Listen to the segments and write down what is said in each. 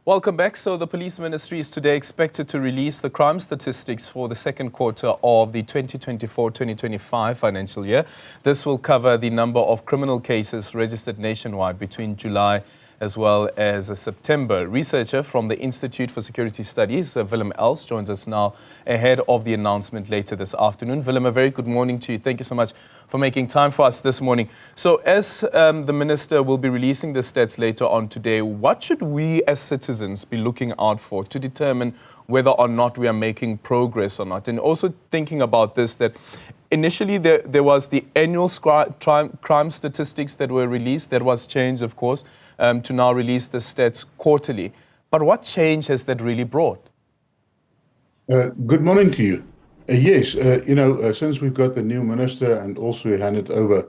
Welcome back. So the Police Ministry is today expected to release the crime statistics for the second quarter of the 2024-2025 financial year. This will cover the number of criminal cases registered nationwide between July as well as September. Researcher from the Institute for Security Studies, Willem Els, joins us now ahead of the announcement later this afternoon. Willem, a very good morning to you. Thank you so much for making time for us this morning. So as the Minister will be releasing the stats later on today, what should we as citizens be looking out for to determine whether or not we are making progress or not? And also thinking about this, that initially there was the annual crime statistics that were released. That was changed, of course, to now release the stats quarterly. But what change has that really brought? Good morning to you. Yes, since we've got the new minister and also handed over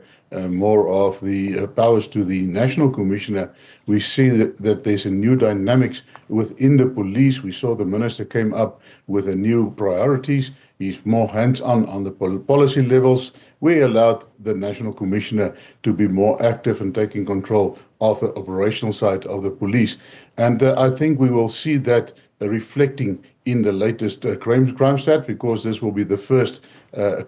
more of the powers to the National Commissioner, we see that there's a new dynamics within the police. We saw the minister came up with a new priorities. He's more hands-on the policy levels. We allowed the National Commissioner to be more active in taking control of the operational side of the police. And I think we will see that reflecting in the latest crime stat, because this will be the first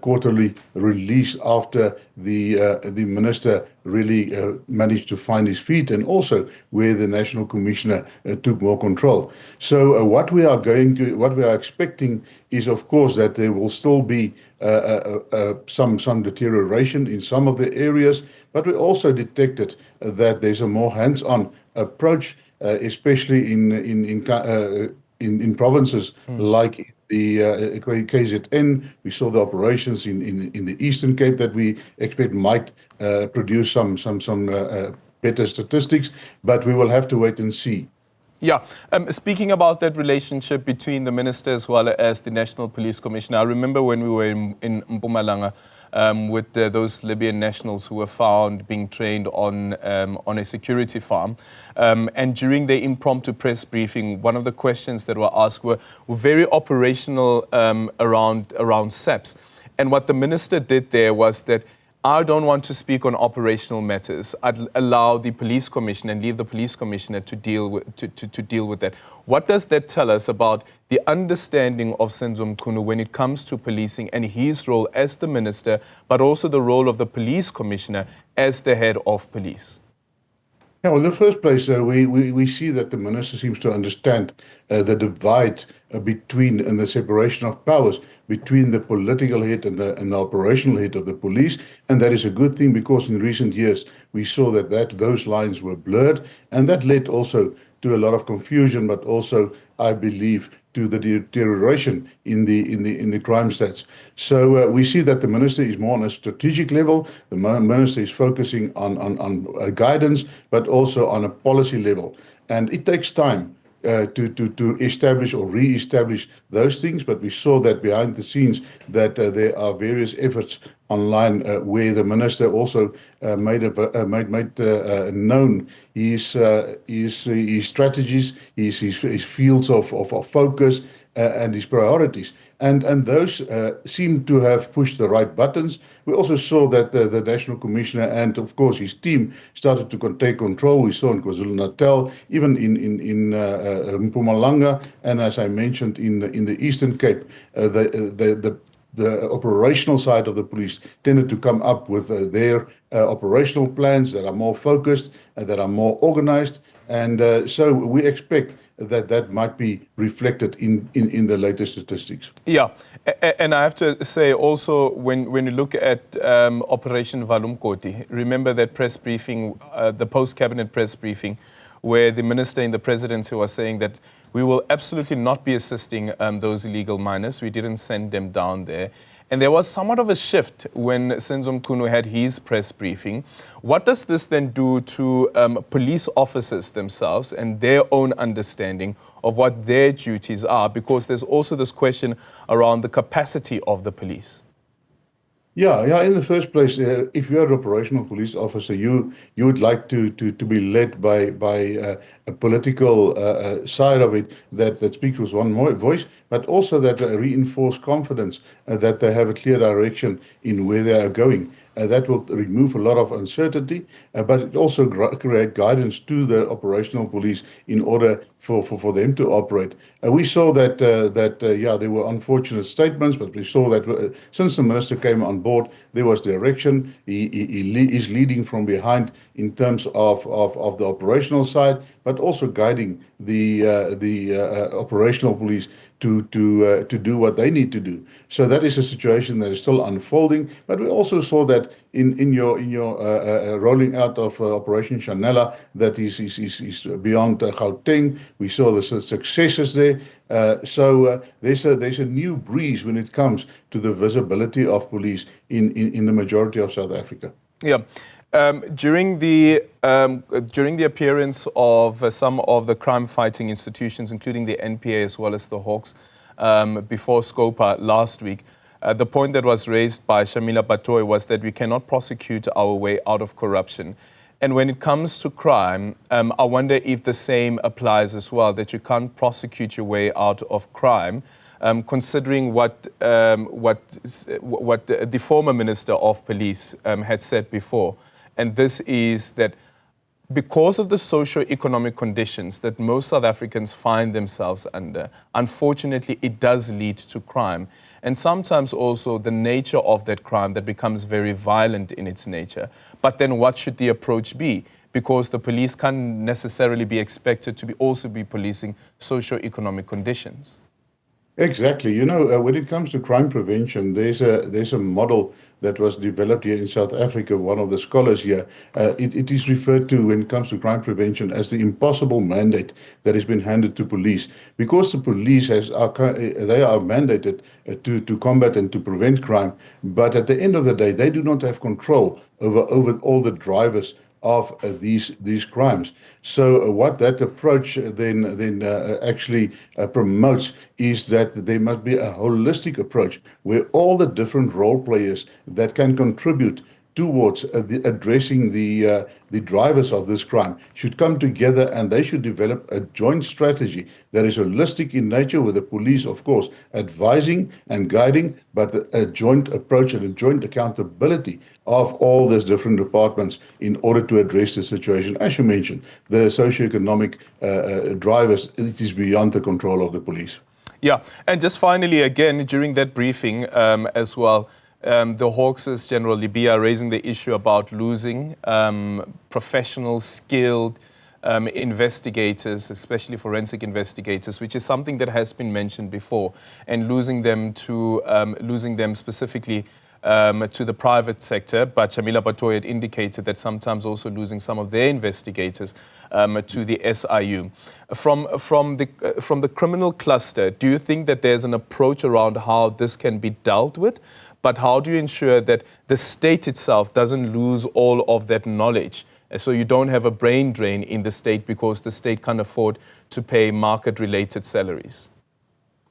quarterly release after the minister really managed to find his feet, and also where the National Commissioner took more control. So what we are expecting is, of course, that there will still be some deterioration in some of the areas, but we also detected that there's a more hands-on approach, especially in provinces like the KZN. We saw the operations in the Eastern Cape that we expect might produce some better statistics, but we will have to wait and see. Yeah, speaking about that relationship between the minister as well as the National Police Commissioner, I remember when we were in Mpumalanga with those Libyan nationals who were found being trained on a security farm. And during the impromptu press briefing, one of the questions that were asked were very operational around SAPS. And what the minister did there was that, I don't want to speak on operational matters. I'd allow the police commissioner and leave the police commissioner to deal with that. What does that tell us about the understanding of Senzo Mchunu when it comes to policing and his role as the minister, but also the role of the police commissioner as the head of police? Yeah, well, in the first place, we see that the minister seems to understand the divide between and the separation of powers between the political head and the operational head of the police, and that is a good thing, because in recent years we saw that those lines were blurred, and that led also to a lot of confusion, but also, I believe, to the deterioration in the crime stats. So we see that the minister is more on a strategic level. The minister is focusing on guidance, but also on a policy level, and it takes time to establish or re-establish those things. But we saw that behind the scenes that there are various efforts online where the minister also made known his strategies, his fields of focus, and his priorities. And those seem to have pushed the right buttons. We also saw that the National Commissioner and, of course, his team started to take control. We saw in KwaZulu-Natal, even in Mpumalanga, and as I mentioned, in the Eastern Cape, the operational side of the police tended to come up with their operational plans that are more focused, that are more organized, and so we expect that might be reflected in the latest statistics. Yeah, and I have to say also, when you look at Operation Valumkoti, remember that press briefing, the post-cabinet press briefing, where the minister in the presidency was saying that we will absolutely not be assisting those illegal miners. We didn't send them down there. And there was somewhat of a shift when Senzo Mchunu had his press briefing. What does this then do to police officers themselves and their own understanding of what their duties are? Because there's also this question around the capacity of the police. Yeah. In the first place, if you're an operational police officer, you would like to be led by a political side of it that speaks with one voice, but also that reinforce confidence that they have a clear direction in where they are going. That will remove a lot of uncertainty, but it also create guidance to the operational police in order for them to operate. We saw that there were unfortunate statements, but we saw that since the minister came on board, there was direction. He is leading from behind in terms of the operational side, but also guiding the operational police to do what they need to do. So that is a situation that is still unfolding. But we also saw that in your rolling out of Operation Chanela, that is beyond Gauteng. We saw the successes there. So there's a new breeze when it comes to the visibility of police in the majority of South Africa. Yeah. During the appearance of some of the crime-fighting institutions, including the NPA as well as the Hawks, before Scopa last week, the point that was raised by Shamila Batoy was that we cannot prosecute our way out of corruption. And when it comes to crime, I wonder if the same applies as well, that you can't prosecute your way out of crime. Considering what the former Minister of Police had said before. And this is that because of the socio-economic conditions that most South Africans find themselves under, unfortunately, it does lead to crime. And sometimes also the nature of that crime that becomes very violent in its nature. But then what should the approach be? Because the police can't necessarily be expected to also be policing socio-economic conditions. Exactly. You know, when it comes to crime prevention, there's a model that was developed here in South Africa. One of the scholars here, it is referred to when it comes to crime prevention as the impossible mandate that has been handed to police, because the police they are mandated to combat and to prevent crime, but at the end of the day, they do not have control over all the drivers of these crimes. So what that approach then actually promotes is that there must be a holistic approach where all the different role players that can contribute towards addressing the drivers of this crime should come together, and they should develop a joint strategy that is holistic in nature, with the police, of course, advising and guiding, but a joint approach and a joint accountability of all these different departments in order to address the situation. As you mentioned, the socioeconomic drivers, it is beyond the control of the police. Yeah, and just finally, again, during that briefing as well, the Hawks' General Libya raising the issue about losing professional, skilled investigators, especially forensic investigators, which is something that has been mentioned before, and losing them specifically to the private sector. But Shamila Batoy had indicated that sometimes also losing some of their investigators to the SIU. From the criminal cluster, do you think that there's an approach around how this can be dealt with? But how do you ensure that the state itself doesn't lose all of that knowledge? So you don't have a brain drain in the state because the state can't afford to pay market-related salaries.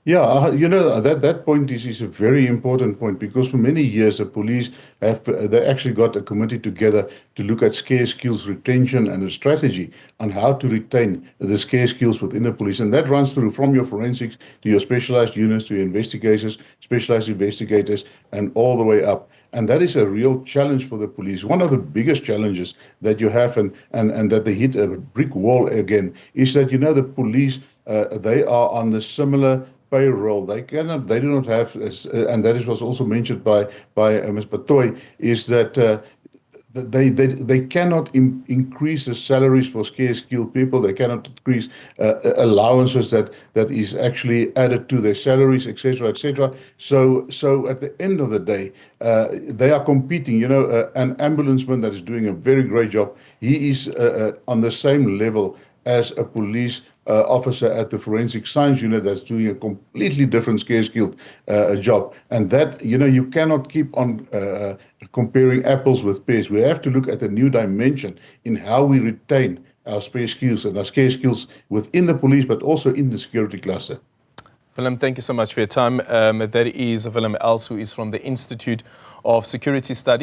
Yeah, you know, that point is a very important point, because for many years the police they actually got a committee together to look at scarce skills retention and a strategy on how to retain the scarce skills within the police. And that runs through from your forensics to your specialized units to your investigators, specialized investigators, and all the way up. And that is a real challenge for the police. One of the biggest challenges that you have, and that they hit a brick wall again, is that, you know, the police, they are on the similar payroll. They do not have, and that was also mentioned by Ms. Batoy, is that they cannot increase the salaries for scarce skilled people. They cannot increase allowances that is actually added to their salaries, etc., etc. So at the end of the day, they are competing. You know, an ambulanceman that is doing a very great job, he is on the same level as a police officer at the forensic science unit that's doing a completely different scarce skilled job. And that, you know, you cannot keep on comparing apples with pears. We have to look at a new dimension in how we retain our scarce skills and our scarce skills within the police, but also in the security cluster. Willem, thank you so much for your time. That is Willem Els, who is from the Institute of Security Studies.